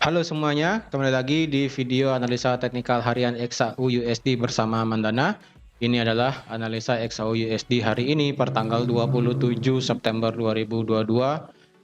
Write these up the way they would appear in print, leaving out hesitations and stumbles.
Halo semuanya, kembali lagi di video analisa teknikal harian XAU USD bersama Mandana. Ini adalah analisa XAU USD hari ini pertanggal 27 September 2022,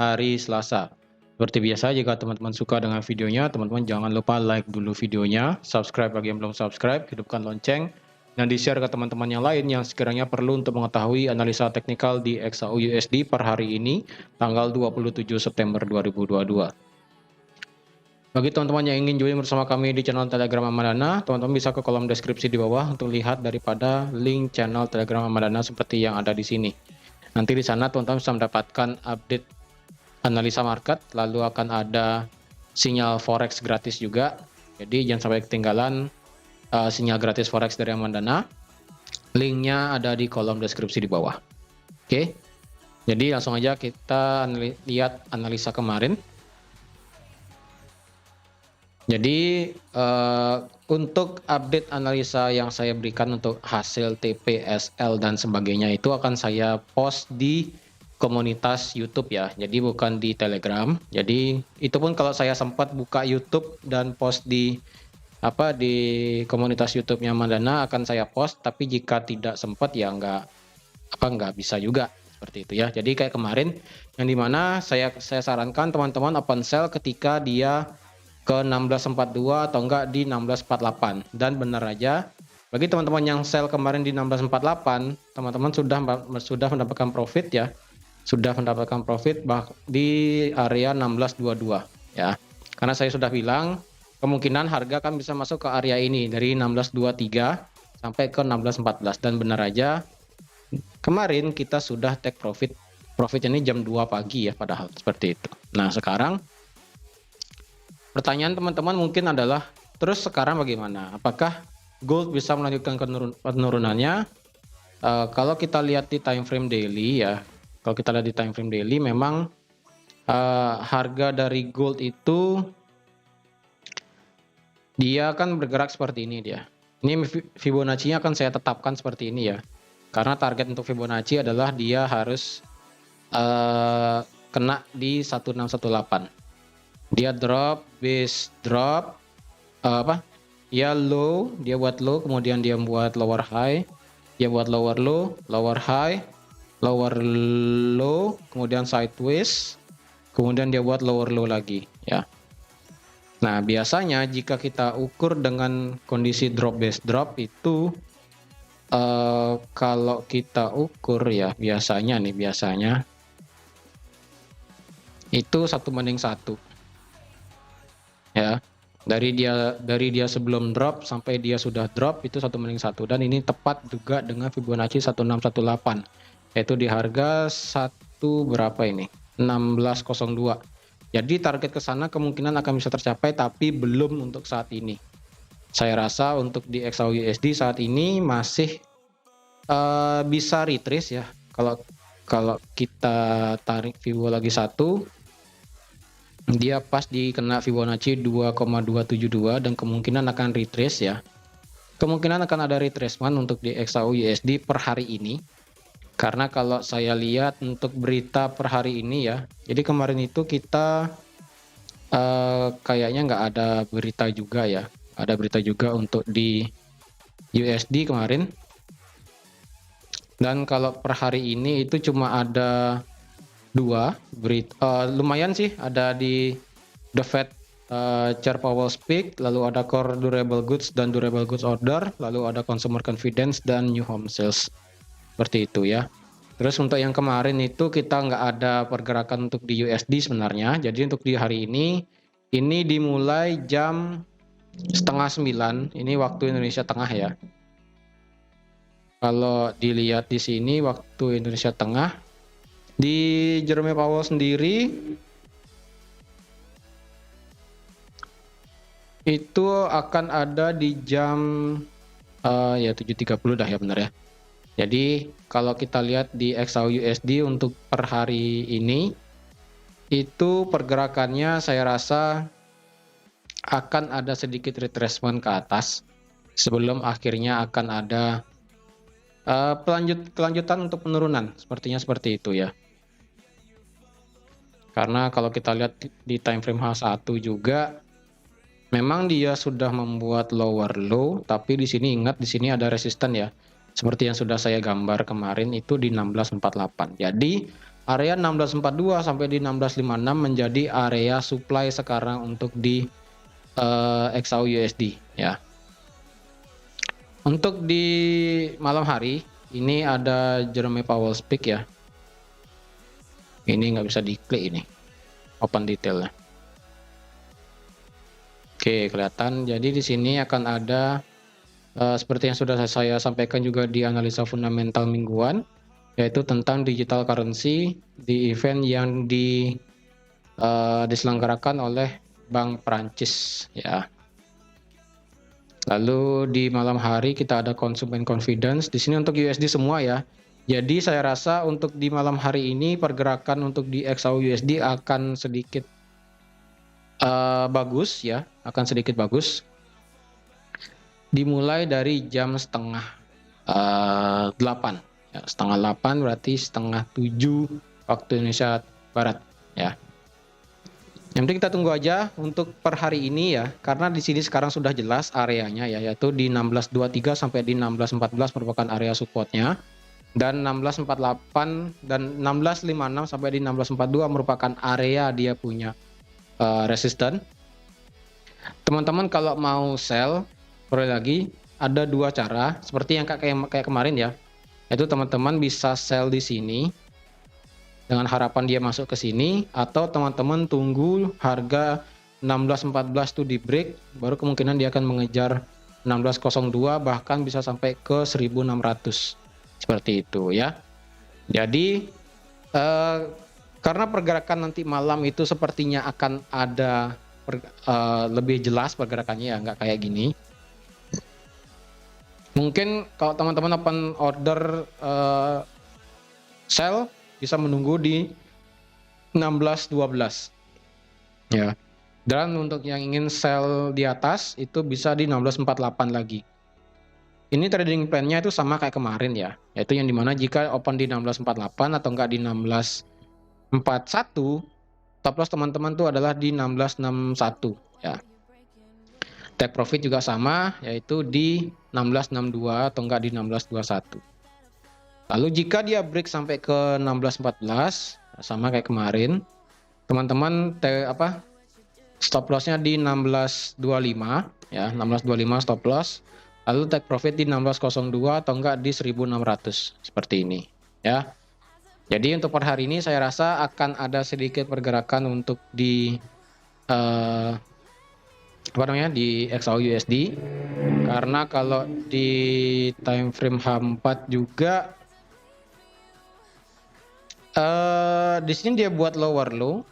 hari Selasa. Seperti biasa, jika teman-teman suka dengan videonya, teman-teman jangan lupa like dulu videonya, subscribe bagi yang belum subscribe, hidupkan lonceng, dan di-share ke teman-teman yang lain yang sekiranya perlu untuk mengetahui analisa teknikal di XAU USD per hari ini, tanggal 27 September 2022. Bagi teman-teman yang ingin join bersama kami di channel Telegram Amadana, teman-teman bisa ke kolom deskripsi di bawah untuk lihat daripada link channel Telegram Amadana seperti yang ada di sini. Nanti di sana teman-teman bisa mendapatkan update analisa market, lalu akan ada sinyal forex gratis juga. Jadi jangan sampai ketinggalan sinyal gratis forex dari Amadana. Linknya ada di kolom deskripsi di bawah. Oke, jadi langsung aja kita lihat analisa kemarin. Jadi untuk update analisa yang saya berikan untuk hasil TPSL dan sebagainya itu akan saya post di komunitas YouTube ya. Jadi bukan di Telegram. Jadi itu pun kalau saya sempat buka YouTube dan post di komunitas YouTube-nya Mandana akan saya post. Tapi jika tidak sempat ya nggak bisa juga seperti itu ya. Jadi kayak kemarin yang dimana saya sarankan teman-teman open sell ketika dia ke 1642 atau enggak di 1648, dan benar aja bagi teman-teman yang sell kemarin di 1648, teman-teman sudah mendapatkan profit ya, sudah mendapatkan profit di area 1622 ya, karena saya sudah bilang kemungkinan harga kan bisa masuk ke area ini dari 1623 sampai ke 1614, dan benar aja kemarin kita sudah take profit ini jam 2 pagi ya, padahal seperti itu. Nah sekarang pertanyaan teman-teman mungkin adalah, terus sekarang bagaimana? Apakah gold bisa melanjutkan penurunannya? Kalau kita lihat di time frame daily ya, kalau kita lihat di time frame daily memang harga dari gold itu dia akan bergerak seperti ini dia. Ini Fibonacci-nya akan saya tetapkan seperti ini ya. Karena target untuk Fibonacci adalah dia harus kena di 1618. Dia drop, base drop, ya low, dia buat low, kemudian dia buat lower high, dia buat lower low, lower high, lower low, kemudian sideways, kemudian dia buat lower low lagi ya. Nah biasanya jika kita ukur dengan kondisi drop base drop itu kalau kita ukur ya biasanya itu 1:1 ya, dari dia sebelum drop sampai dia sudah drop itu 1:1, dan ini tepat juga dengan Fibonacci 1618, yaitu di harga berapa ini 1602. Jadi target ke sana kemungkinan akan bisa tercapai, tapi belum untuk saat ini. Saya rasa untuk di XAU USD saat ini masih bisa retrace ya. Kalau kita tarik Fibo lagi dia pas dikena Fibonacci 2,272 dan kemungkinan akan retrace ya. Kemungkinan akan ada retracement untuk di XAU USD per hari ini. Karena kalau saya lihat untuk berita per hari ini ya, jadi kemarin itu kita kayaknya nggak ada berita juga ya. Ada berita juga untuk di USD kemarin. Dan kalau per hari ini itu cuma ada dua berita, lumayan sih, ada di The Fed Chair Powell speak, lalu ada core durable goods dan durable goods order, lalu ada consumer confidence dan new home sales, seperti itu ya. Terus untuk yang kemarin itu kita nggak ada pergerakan untuk di USD sebenarnya. Jadi untuk di hari ini dimulai jam 8:30 ini waktu Indonesia Tengah ya. Kalau dilihat di sini waktu Indonesia Tengah, di Jerome Powell sendiri itu akan ada di jam ya 7:30 dah ya, benar ya. Jadi kalau kita lihat di XAU USD untuk per hari ini itu pergerakannya saya rasa akan ada sedikit retracement ke atas sebelum akhirnya akan ada kelanjutan untuk penurunan, sepertinya seperti itu ya. Karena kalau kita lihat di time frame H1 juga Memang dia sudah membuat lower low, tapi di sini ingat di sini ada resisten ya. Seperti yang sudah saya gambar kemarin itu di 1648. Jadi area 1642 sampai di 1656 menjadi area supply sekarang untuk di XAU-USD ya. Untuk di malam hari ini ada Jerome Powell speak ya. Ini nggak bisa diklik ini. Open detailnya. Oke, kelihatan. Jadi di sini akan ada seperti yang sudah saya sampaikan juga di analisa fundamental mingguan, yaitu tentang digital currency di event yang diselenggarakan oleh Bank Prancis ya. Lalu di malam hari kita ada consumer confidence. Di sini untuk USD semua ya. Jadi saya rasa untuk di malam hari ini pergerakan untuk di XAU USD akan sedikit bagus ya, akan sedikit bagus. Dimulai dari jam setengah 8 ya, setengah 8 berarti setengah 7 waktu Indonesia Barat ya. Yang penting kita tunggu aja untuk per hari ini ya, karena di sini sekarang sudah jelas areanya ya, yaitu di 1623 sampai di 1614 merupakan area supportnya, dan 1648 dan 1656 sampai di 1642 merupakan area dia punya resisten. Teman-teman kalau mau sell, sekali lagi ada dua cara seperti yang kayak kemarin ya, yaitu teman-teman bisa sell di sini dengan harapan dia masuk ke sini, atau teman-teman tunggu harga 1614 tuh di break, baru kemungkinan dia akan mengejar 1602 bahkan bisa sampai ke 1600 seperti itu ya. Jadi karena pergerakan nanti malam itu sepertinya akan ada lebih jelas pergerakannya ya, nggak kayak gini. Mungkin kalau teman-teman open order sell bisa menunggu di 1612 ya. Dan untuk yang ingin sell di atas itu bisa di 1648 lagi. Ini trading plan-nya itu sama kayak kemarin ya, yaitu yang dimana jika open di 1648 atau enggak di 1641, stop loss teman-teman tuh adalah di 1661 ya. Take profit juga sama, yaitu di 1662 atau enggak di 1621. Lalu jika dia break sampai ke 1614, sama kayak kemarin, teman-teman stop lossnya di 1625 ya, 1625 stop loss. Lalu take profit di 1602 atau enggak di 1600 seperti ini ya. Jadi untuk per hari ini saya rasa akan ada sedikit pergerakan untuk di di XAU USD, karena kalau di time frame H4 juga di sini dia buat lower low,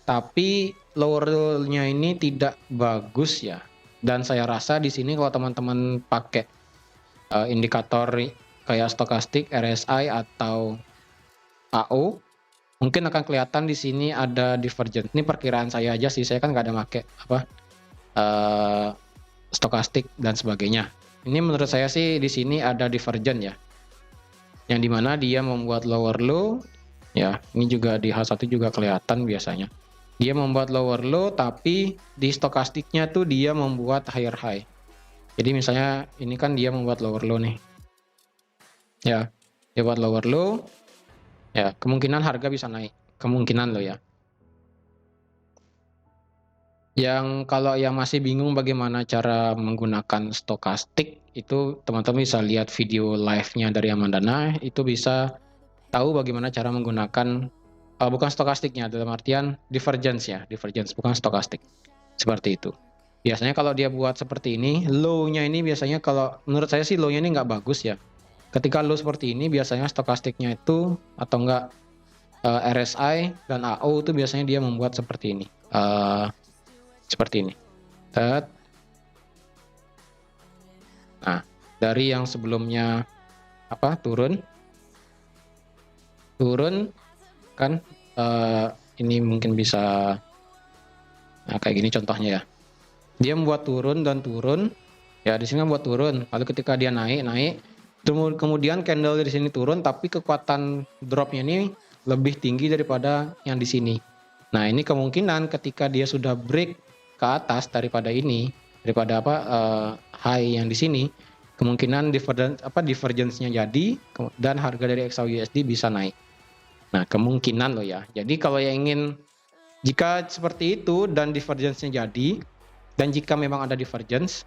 tapi lower low-nya ini tidak bagus ya. Dan saya rasa di sini kalau teman-teman pakai indikator kayak stokastik, RSI atau AO, mungkin akan kelihatan di sini ada divergence. Ini perkiraan saya aja sih, saya kan nggak ada pakai stokastik dan sebagainya. Ini menurut saya sih di sini ada divergence ya, yang dimana dia membuat lower low ya. Ini juga di H1 juga kelihatan biasanya. Dia membuat lower low, tapi di stokastiknya tuh dia membuat higher high. Jadi misalnya ini kan dia membuat lower low nih. Ya, dia buat lower low. Ya, kemungkinan harga bisa naik. Kemungkinan loh ya. Yang kalau yang masih bingung bagaimana cara menggunakan stokastik, itu teman-teman bisa lihat video live-nya dari Amandana, itu bisa tahu bagaimana cara menggunakan bukan stokastiknya, dalam artian divergence ya, divergence bukan stokastik. Seperti itu. Biasanya kalau dia buat seperti ini, low-nya ini biasanya kalau menurut saya sih low-nya ini nggak bagus ya. Ketika low seperti ini biasanya stokastiknya itu atau enggak RSI dan AO itu biasanya dia membuat seperti ini. Seperti ini. Nah, dari yang sebelumnya turun kan, ini mungkin bisa kayak gini contohnya ya. Dia membuat turun dan turun ya, di sini membuat turun, lalu ketika dia naik, kemudian candle di sini turun, tapi kekuatan dropnya ini lebih tinggi daripada yang di sini. Nah, ini kemungkinan ketika dia sudah break ke atas daripada ini, daripada high yang di sini, kemungkinan divergence-nya jadi dan harga dari XAUUSD bisa naik. Nah, kemungkinan loh ya. Jadi kalau yang jika seperti itu dan divergence-nya jadi, dan jika memang ada divergence,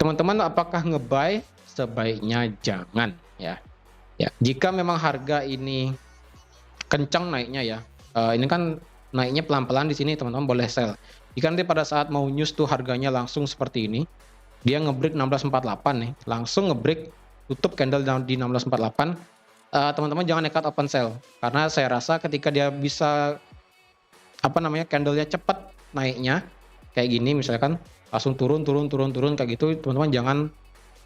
teman-teman apakah nge-buy? Sebaiknya jangan ya. Ya, jika memang harga ini kencang naiknya ya, ini kan naiknya pelan-pelan di sini, teman-teman boleh sell. Jika nanti pada saat mau news tuh harganya langsung seperti ini, dia nge-break 1648 nih, langsung nge-break tutup candle di 1648, teman-teman jangan nekat open sell, karena saya rasa ketika dia bisa candlenya cepat naiknya kayak gini, misalkan langsung turun kayak gitu, teman-teman jangan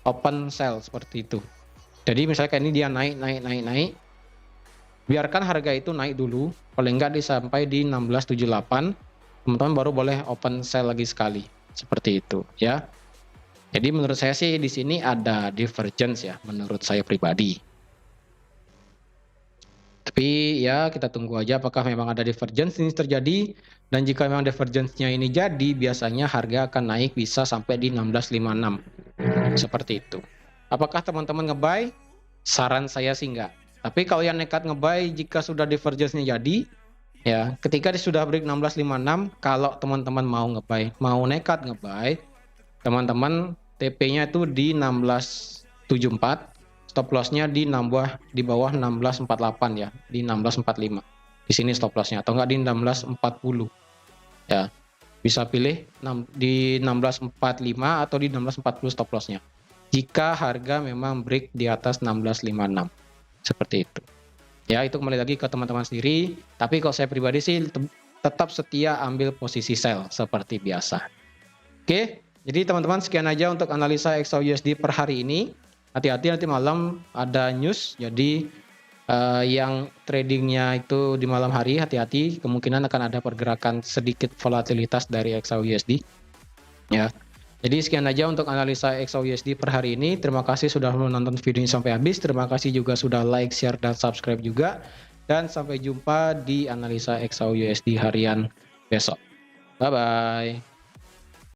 open sell seperti itu. Jadi misalnya kayak ini dia naik, biarkan harga itu naik dulu, paling enggak sampai di 1678, teman-teman baru boleh open sell lagi sekali, seperti itu ya. Jadi menurut saya sih di sini ada divergence ya, menurut saya pribadi. Tapi ya kita tunggu aja apakah memang ada divergence ini terjadi, dan jika memang divergence-nya ini jadi, biasanya harga akan naik bisa sampai di 1656. Seperti itu. Apakah teman-teman nge-buy? Saran saya sih enggak. Tapi kalau yang nekat nge-buy jika sudah divergence-nya jadi, ya, ketika dia sudah break 1656, kalau teman-teman mau nge-buy, mau nekat nge-buy, teman-teman TP-nya itu di 1674, stop loss-nya di bawah 1648 ya, di 1645. Di sini stop loss-nya, atau enggak di 1640. Ya, bisa pilih di 1645 atau di 1640 stop loss-nya. Jika harga memang break di atas 1656. Seperti itu. Ya, itu kembali lagi ke teman-teman sendiri, tapi kalau saya pribadi sih tetap setia ambil posisi sell seperti biasa. Oke, jadi teman-teman sekian aja untuk analisa XAUUSD per hari ini. Hati-hati nanti malam ada news, jadi yang tradingnya itu di malam hari, hati-hati, kemungkinan akan ada pergerakan sedikit volatilitas dari XAUUSD. Ya, jadi sekian aja untuk analisa XAUUSD per hari ini. Terima kasih sudah menonton video ini sampai habis. Terima kasih juga sudah like, share, dan subscribe juga. Dan sampai jumpa di analisa XAUUSD harian besok. Bye-bye.